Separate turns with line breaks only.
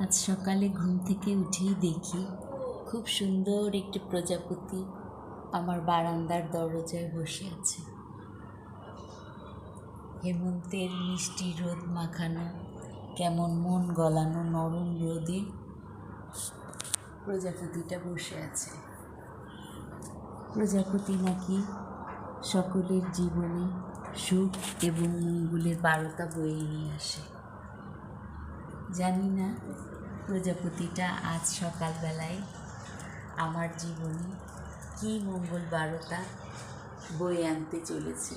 আজ সকালে ঘুম থেকে উঠেই দেখি খুব সুন্দর একটি প্রজাপতি আমার বারান্দার দরজায় বসে আছে। হেমন্তের মিষ্টি রোদ মাখানো কেমন মন গলানো নরম রোদে প্রজাপতিটা বসে আছে। প্রজাপতি নাকি সকলের জীবনে সুখ এবং মঙ্গলের বার্তা বয়ে নিয়ে আসে। জানি না প্রজাপতিটা আজ সকালবেলায় আমার জীবনে কী মঙ্গল বার্তা বয়ে আনতে চলেছে।